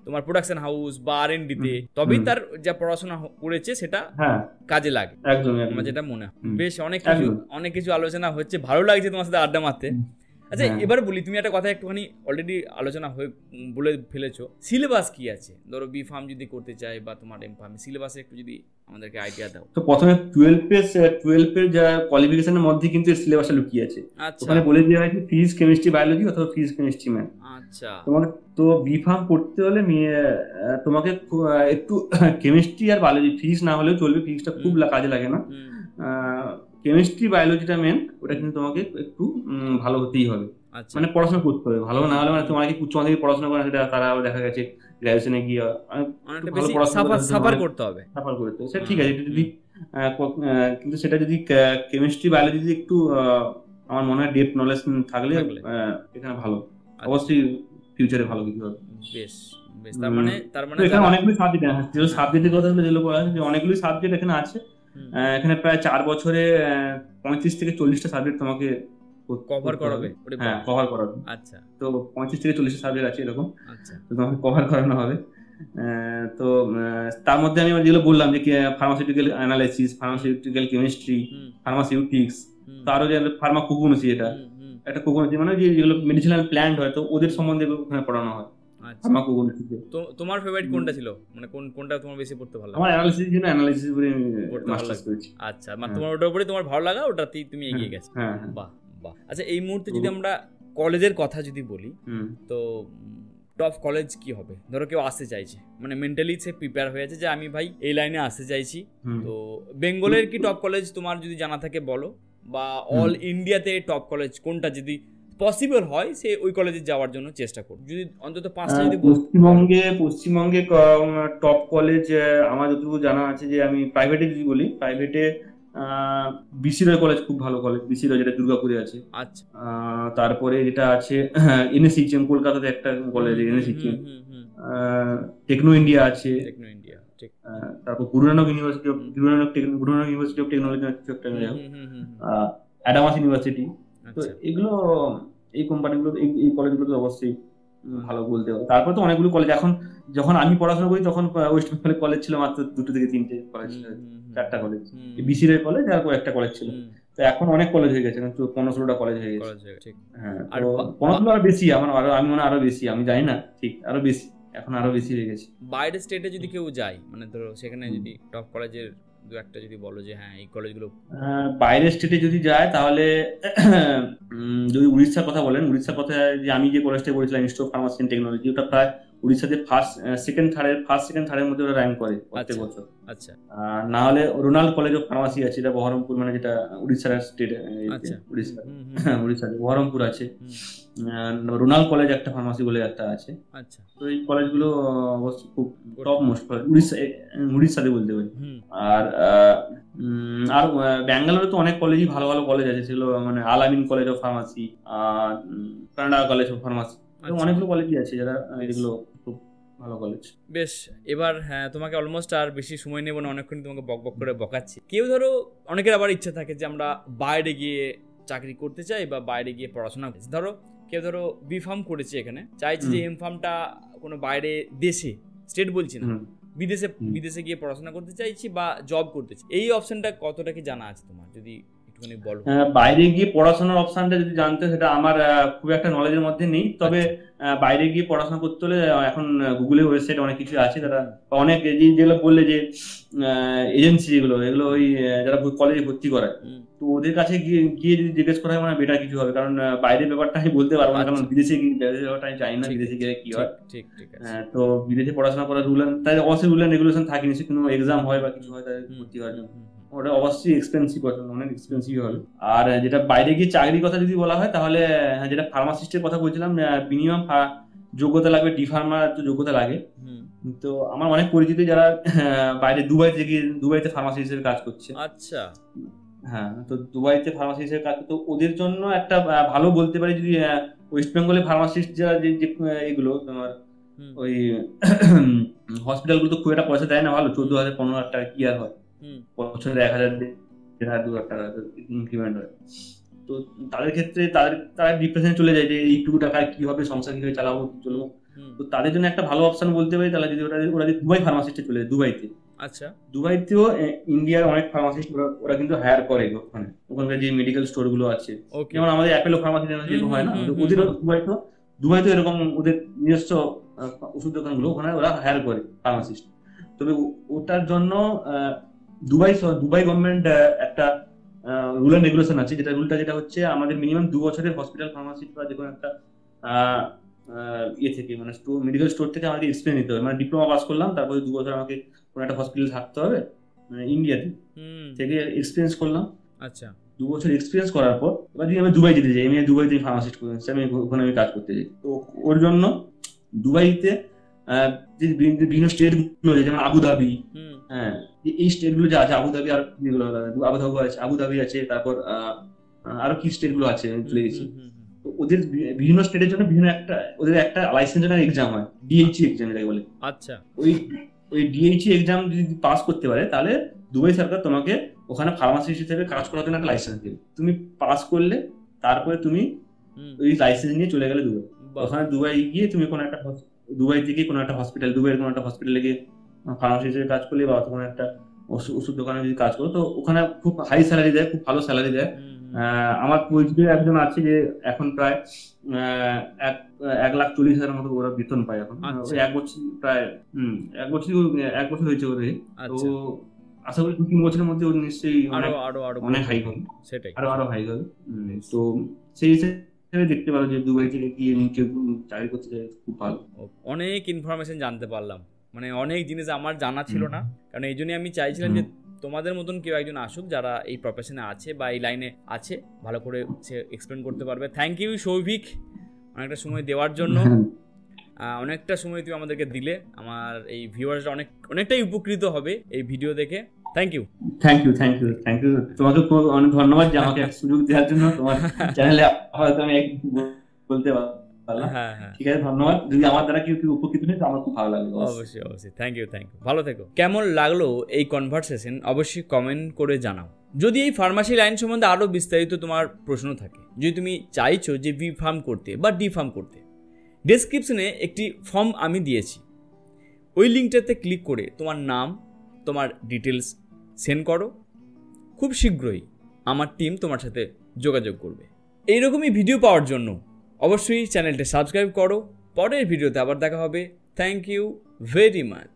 তোমার প্রোডাকশন হাউস বা R&D তে, তবেই তার যা পড়াশোনা করেছে সেটা কাজে লাগে, আমার যেটা মনে হয়। বেশ অনেক কিছু আলোচনা হচ্ছে, ভালো লাগছে তোমার সাথে আড্ডা মারতে। আচ্ছা, এবার বলি, তুমি একটা কথা একটুখানি অলরেডি আলোচনা হয়ে বলে ফেলেছো, সিলেবাস কি আছে ধরো বি ফার্ম যদি করতে চাই বা তোমার এম ফার্ম, সিলেবাসে একটু যদি আমাদেরকে আইডিয়া দাও। তো প্রথমে 12 এর যা কোয়ালিফিকেশনের মধ্যে কিন্তু সিলেবাসটা লুকিয়ে আছে। ওখানে বলে দেওয়া হয়েছে ফিজিক্স কেমিস্ট্রি বায়োলজি অথবা ফিজিক্স কেমিস্ট্রি ম্যাথ। আচ্ছা, তোমাকে তো বি ফার্ম করতে হলে তোমাকে একটু কেমিস্ট্রি আর বায়োলজি, ফিজিক্স না হলেও চলবে, ফিজিক্সটা খুব কাজে লাগে না, কেমিস্ট্রি বায়োলজিটা মেন, ওটা কিন্তু তোমাকে একটু ভালো হতেই হবে, মানে পড়াশোনা করতে হবে। ভালো না হলে মানে তোমাকে উচ্চ মাধ্যমিক পড়াশোনা করে সেটা তারা দেখা গেছে গ্র্যাজুয়েশনে গিয়ে ভালো পড়াশোনা সাফার করতে হবে, সেটা ঠিক আছে যদি কিন্তু সেটা যদি কেমিস্ট্রি বায়োলজি যদি একটু আমার মনে হয় ডেপথ নলেজ থাকলে এখানে ভালো, অবশ্যই ফিউচারে ভালো কিছু হবে। বেশ বেশ, তার মানে এখানে অনেকগুলি সাবজেক্ট আছে, যেগুলো সাবজেক্টের কথা যেগুলো বলা আছে, অনেকগুলি সাবজেক্ট এখানে আছে। এখানে প্রায় 4 বছরে 35 থেকে 40টা সাবজেক্ট তোমাকে কভার করাবে। কভার করাবে। আচ্ছা, তো 35 থেকে 40টা সাবজেক্ট আছে এরকম। আচ্ছা, তো তোমাকে কভার করানো হবে। তো তার মধ্যে আমি যেগুলো বললাম যে ফার্মাসিউটিক্যাল অ্যানালাইসিস, ফার্মাসিউটিক্যাল কেমিস্ট্রি, ফার্মাসিউটিক্স, তো আরো যে ফার্মাকোগনোসি, এটা একটা কোগনোসি মানে যেগুলো মেডিসিনাল প্ল্যান্ট হয়, তো ওদের সম্বন্ধে ওখানে পড়ানো হয়। তো তোমার ফেভারিট কোনটা ছিল, মানে কোনটা তোমার বেশি পড়তে ভালো লাগে? আমার অ্যানালিসিস জন্য অ্যানালিসিস করে মাস্টার্স করেছি। আচ্ছা, মানে তোমার ওটার উপরে তোমার ভালো লাগা, ওটাতেই তুমি এগিয়ে গেছো। বাহ বাহ। আচ্ছা, এই মুহূর্তে যদি আমরা কলেজের কথা যদি বলি, হুম তো টপ কলেজ কি হবে? ধরো কেউ আসতে চাইছে, মানে মেন্টালি সে প্রিপেয়ার হয়ে আছে যে আমি ভাই এই লাইনে আসতে চাইছি, হুম তো বেঙ্গলের কি টপ কলেজ তোমার যদি জানা থাকে বলো, বা অল ইন্ডিয়াতে টপ কলেজ কোনটা যদি পসিবল হয় সে ওই কলেজে যাওয়ার জন্য চেষ্টা করো, যদি অন্তত 5টা যদি পশ্চিমবঙ্গে টপ কলেজ আমার যতটুকু জানা আছে, যে আমি প্রাইভেটে যদি বলি, প্রাইভেটে বিসি রয় কলেজ খুব ভালো কলেজ, বিসি রয় যেটা দুর্গাপুরে আছে। আচ্ছা। তারপরে যেটা আছে এনএসইচএম, কলকাতাতে একটা কলেজ এনএসইচএম। টেকনো ইন্ডিয়া আছে। টেকনো ইন্ডিয়া, ঠিক। তারপর Guru Nanak university of technology কিছু একটা, অ্যাডামাস ইউনিভার্সিটি। তো এগুলো, এই কোম্পানিগুলো, এই কলেজগুলো তো অবশ্যই ভালো বলতে হবে। তারপর তো অনেকগুলো কলেজ, এখন যখন আমি পড়াশোনা করি তখন ওয়েস্ট বেঙ্গলের কলেজ ছিল মাত্র 2 থেকে 3টে কলেজ, 4টা কলেজ, বিসি রয় কলেজ আর একটা কলেজ ছিল। তো এখন অনেক কলেজ হয়ে গেছে, 15-16টা কলেজ হয়ে গেছে। হ্যাঁ, তো 15 আরো বেশি, আমি মনে হয় আরো বেশি, আমি জানি না ঠিক, আরো বেশি, এখন আরো বেশি হয়ে গেছে। বাইরের স্টেটে যদি কেউ যায়, মানে ধরো সেখানে যদি টপ কলেজের দু একটা যদি বলো যে হ্যাঁ এই কলেজগুলো, বাইরের স্টেটে যদি যায় তাহলে যদি উড়িষ্যার কথা বলেন, উড়িষ্যার কথা, যে আমি যে কলেজটা পড়েছিলাম institute of pharmacy and technology, ওটা প্রায় উড়িষ্যাতে ফার্স্ট সেকেন্ড থার্ডের মধ্যে ওরা র্যাঙ্ক করে প্রত্যেক বছর। আচ্ছা। না হলে রোনাল্ড কলেজ অফ ফার্মাসি আছে, এটা বহরমপুর, মানে যেটা উড়িষ্যার স্টেট, উড়িষ্যাতে বহরমপুর আছে। রোনাল্ড কলেজ একটা ফার্মাসি বলে একটা আছে। আচ্ছা। তো এই কলেজগুলো অবশ্যই খুব টপ মোস্ট কলেজ উড়িষ্যাতে বলতে পারি। আর ব্যাঙ্গালোরে তো অনেক কলেজই ভালো ভালো কলেজ আছে, সেগুলো মানে আলামিন college of pharmacy, Canada college of pharmacy, অনেকগুলো কলেজই আছে যারা, এগুলো খুব ভালো কলেজ। বেশ, এবার হ্যাঁ তোমাকে অলমোস্ট আর বেশি সময় নেব না, অনেকক্ষণ তোমাকে বক বক করে বকাচ্ছি। কেউ ধরো, অনেকের আবার ইচ্ছা থাকে যে আমরা বাইরে গিয়ে চাকরি করতে চাই বা বাইরে গিয়ে পড়াশোনা করছি। ধরো কেউ ধরো বি ফার্ম করেছে এখানে, চাইছে যে এম ফার্মটা কোনো বাইরে দেশে, স্টেট বলছি না, বিদেশে গিয়ে পড়াশোনা করতে চাইছি বা জব করতে চাই, এই অপশনটা কতটা কি জানা আছে তোমার, যদি একটুখানি বলো। বাইরে গিয়ে পড়াশোনার অপশনটা যদি জানতে, সেটা আমার খুব একটা নলেজের মধ্যে নেই। তবে বাইরে গিয়ে পড়াশোনা করতে হলে এখন গুগলের ওয়েবসাইট অনেক কিছু আছে, তারা অনেক যেগুলো বললে যে এজেন্সি, এগুলো ওই যারা কলেজে ভর্তি করায়, তো ওদের কাছে গিয়ে যদি জিজ্ঞেস করা হয়, মানে বেটার কিছু হবে। কারণ বাইরের ব্যাপারটা আমি বলতে পারবো না, কারণ বিদেশে ব্যাপারটা আমি জানি না, বিদেশে গেলে কি হয়। তো বিদেশে পড়াশোনা করার তাই অবশ্যই রুল এন্ড রেগুলেশন থাকে, নিশ্চয়ই কোনো এক্সাম হয় বা কিছু হয় তাদের ভর্তি হওয়ার জন্য, ওটা অবশ্যই এক্সপেন্সিভ, অনেক এক্সপেন্সিভ হবে। আর যেটা বাইরে গিয়ে চাকরির কথা যদি বলা হয়, তাহলে যেটা ফার্মাসিস্টের কথা বলছিলাম, মিনিমাম যোগ্যতা লাগবে, ডি ফার্মার যোগ্যতা লাগে। তো আমার অনেক পরিচিত যারা বাইরে দুবাইতে ফার্মাসি হিসেবে কাজ করছে। আচ্ছা। হ্যাঁ, তো দুবাইতে ফার্মাসি হিসেবে কাজ, তো ওদের জন্য একটা ভালো বলতে পারি, যদি ওয়েস্ট বেঙ্গলে ফার্মাসিস্ট যারা যে এগুলো তোমার ওই হসপিটালগুলো তো খুব একটা পয়সা দেয় না ভালো, 14,000-15,000 টাকা কি আর হয়, বছরে 1,000-1,500 টাকা ইনক্রিমেন্ট হয়। তো তাদের ক্ষেত্রে তারা ডিপ্রেশনে চলে যায় যে এইটুকু টাকায় কিভাবে সংসার কিভাবে চালাবো, চলবো। তো তাদের জন্য একটা ভালো অপশন বলতে পারি, তাহলে যদি ওরা যদি দুবাই ফার্মাসিস্টে চলে যায়, দুবাইতে। আচ্ছা। দুবাইতেও ইন্ডিয়ার অনেক ফার্মাসিস্ট ওরা কিন্তু হায়ার করে ওখানকার যে মেডিকেল স্টোর গুলো আছে, যেমন আমাদের অ্যাপেলো ফার্মাসি যেরকম হয় না, ওদের দুবাইতেও এরকম ওদের নিজস্ব ওষুধ দোকানগুলো, ওখানে ওরা হায়ার করে ফার্মাসিস্ট। তবে ওটার জন্য দুবাই গভর্নমেন্ট একটা রুল এন্ড রেগুলেশন আছে, যেটা হচ্ছে আমাদের মিনিমাম 2 বছরের হসপিটাল ফার্মাসিস্ট বা যে কোনো একটা থেকে, মানে মেডিকেল স্টোর থেকে আমাকে এক্সপিরিয়েন্স নিতে হবে। মানে ডিপ্লোমা পাস করলাম, তারপরে 2 বছর আমাকে কোনো একটা হসপিটাল থাকতে হবে, মানে ইন্ডিয়াতে থেকে এক্সপিরিয়েন্স করলাম। আচ্ছা, 2 বছর এক্সপিরিয়েন্স করার পর এবার যদি আমি দুবাই যেতে চাই, আমি দুবাইতে ফার্মাসিস্ট করতে আমি ওখানে আমি কাজ করতে চাই, তো ওর জন্য দুবাইতে যে বিভিন্ন স্টেট গুলো আছে, যেমন আবুধাবি, হ্যাঁ এই স্টেট গুলো যে আছে, আবুধাবি আর আবুধাবি আছে, তারপর আরো কি স্টেট গুলো আছে চলে গেছি। ওদের বিভিন্ন স্টেটের জন্য ওদের একটা লাইসেন্সের এক্সাম হয়, ডিএইচই এক্সাম এটাকে বলে। আচ্ছা, ওই ডিএইচই এক্সাম যদি পাস করতে পারে, তাহলে দুবাই সরকার তোমাকে ওখানে ফার্মাসিস্ট হিসেবে কাজ করার জন্য একটা লাইসেন্স দেবে। তুমি পাস করলে তারপরে তুমি ওই লাইসেন্স নিয়ে চলে গেলে দুবাই। ওখানে দুবাই গিয়ে তুমি দুবাই থেকে কোনো একটা হসপিটাল, দুবাইয়ের কোনো একটা হসপিটালে গিয়ে ফার্মাসি হিসেবে কাজ করলে, বা কোনো একটা ওষুধ দোকানে যদি কাজ করো, তো ওখানে খুব হাই স্যালারি দেয়, খুব ভালো স্যালারি দেয়। আমার পরিচিত একজন আছে যে এখন প্রায় 1,40,000 মতো ওরা বেতন পায় এখন। ওই এক বছর হয়েছে ওদের। তো আশা করি 2-3 বছরের মধ্যে ওর নিশ্চয়ই অনেক হাই হবে, সেটাই আরো হাই হবে। তো সেই হিসেবে ভেবে দেখতে পারো যে দুবাই থেকে গিয়ে কেউ চাকরি করতে চাই, খুব ভালো। অনেক ইনফরমেশন জানতে পারলাম, মানে অনেক জিনিস আমার জানা ছিল না, কারণ এই জন্যই আমি চাইছিলাম যে তোমাদের মতন কেউ একজন আসুক যারা এই প্রফেশনে আছে বা এই লাইনে আছে, ভালো করে সে এক্সপ্লেন করতে পারবে। থ্যাংক ইউ সৌভিক অনেকটা সময় দেওয়ার জন্য। অনেকটা সময় তুমি আমাদেরকে দিলে, আমার এই ভিউয়ার্সরা অনেকটাই উপকৃত হবে এই ভিডিও দেখে। Thank you. তোমাকে অনেক ধন্যবাদ যে আমাকে সুযোগ দেওয়ার জন্য তোমার চ্যানেলে হয়তো আমি বলতে পারলাম। ঠিক আছে, ধন্যবাদ। যদি আমার দ্বারা কেউ উপকৃত হয় তো আমার খুব ভালো লাগবে। অবশ্যই থ্যাংক ইউ। ভালো থেকো। কেমন লাগলো এই কনভারসেশন অবশ্যই কমেন্ট করে জানাও। যদি এই ফার্মাসি লাইন সম্বন্ধে আরো বিস্তারিত তোমার প্রশ্ন থাকে, যদি তুমি চাইছো যে বি ফার্ম করতে বা ডি ফার্ম করতে, ডেসক্রিপশনে একটি ফর্ম আমি দিয়েছি, ওই লিঙ্কটাতে ক্লিক করে তোমার নাম, তোমার ডিটেলস সেন্ড করো। খুব শীঘ্রই আমার টিম তোমার সাথে যোগাযোগ করবে। এইরকমই ভিডিও পাওয়ার জন্য অবশ্যই চ্যানেলটা সাবস্ক্রাইব করো। পরের ভিডিওতে আবার দেখা হবে। Thank you very much.